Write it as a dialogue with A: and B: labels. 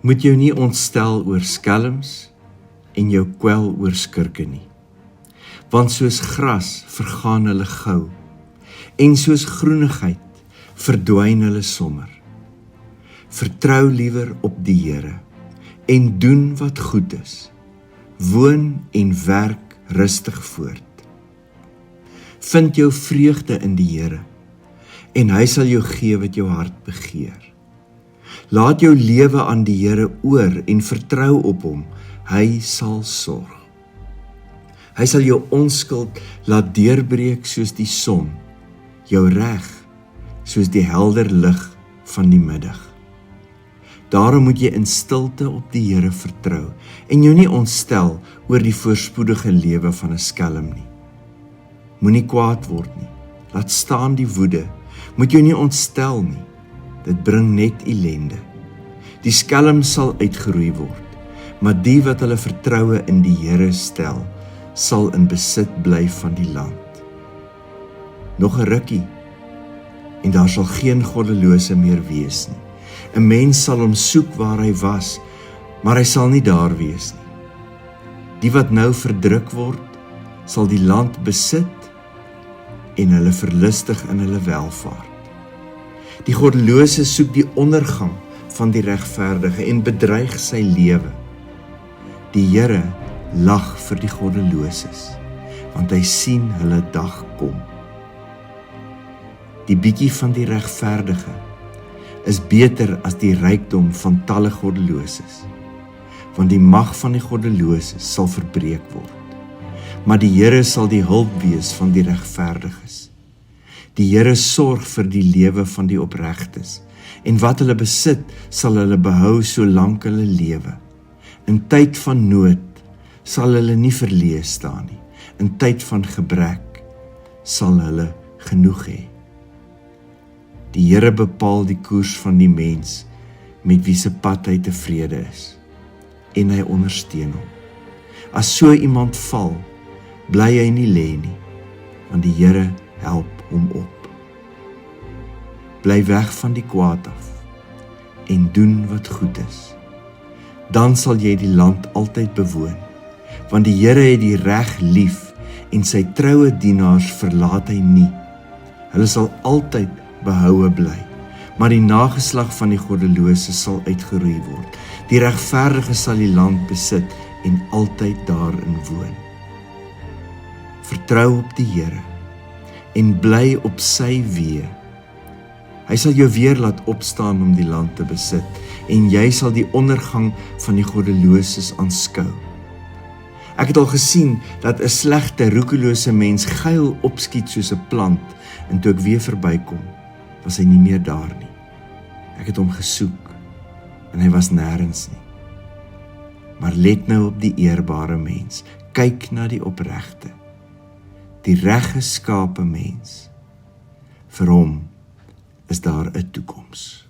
A: Moet jou nie ontstel oor skelms en jou kwel oor skurke nie. Want soos gras vergaan hulle gou, en soos groenigheid verdwyn hulle sommer. Vertrou liewer op die Here, en doen wat goed is. Woon en werk rustig voort. Vind jou vreugde in die Here, en hy sal jou gee wat jou hart begeer. Laat jou lewe aan die Here oor en vertrou op hom, hy sal sorg. Hy sal jou onskuld laat deurbreek soos die son, jou reg soos die helder lig van die middag. Daarom moet jy in stilte op die Here vertrou en jou nie ontstel oor die voorspoedige lewe van 'n skelm nie. Moenie kwaad word nie, laat staan die woede, moet jou nie ontstel nie, dit bring net ellende. Die skelm sal uitgeroei word, maar die wat hulle vertroue in die Here stel, sal in besit bly van die land. Nog 'n rukkie, en daar sal geen goddelose meer wees nie. 'n Mens sal hom soek waar hy was, maar hy sal nie daar wees nie. Die wat nou verdruk word, sal die land besit en hulle verlustig in hulle welvaart. Die goddelose soek die ondergang van die regverdige en bedreig sy lewe. Die Here lag vir die goddeloses, want hy sien hulle dag kom. Die bietjie van die regverdige is beter as die rykdom van talle goddeloses, want die mag van die goddeloses sal verbreek word. Maar die Here sal die hulp wees van die regverdiges. Die Here sorg vir die lewe van die opregtes, en wat hulle besit, sal hulle behou solank hulle lewe. In tyd van nood sal hulle nie verleë staan nie. In tyd van gebrek sal hulle genoeg hê. Die Here bepaal die koers van die mens met wie se pad hy tevrede is, en hy ondersteun hom. As so iemand val, bly hy nie lê nie, want die Here help hom op. Bly weg van die kwaad af en doen wat goed is. Dan sal jy die land altyd bewoon, want die Here het die reg lief en sy troue dienaars verlaat hy nie. Hulle sal altyd behoue bly, maar die nageslag van die goddelose sal uitgeroei word. Die regverdige sal die land besit en altyd daarin woon. Vertrou op die Here en bly op sy weë. Hy sal jou weer laat opstaan om die land te besit, en jy sal die ondergang van die goddeloses aanskou. Ek het al gesien dat 'n slegte, roekelose mens geil opskiet soos 'n plant, en toe ek weer verbykom, was hy nie meer daar nie. Ek het hom gesoek, en hy was nêrens nie. Maar let nou op die eerbare mens, kyk na die opregte, die reggeskape mens. Vir hom is daar 'n toekoms.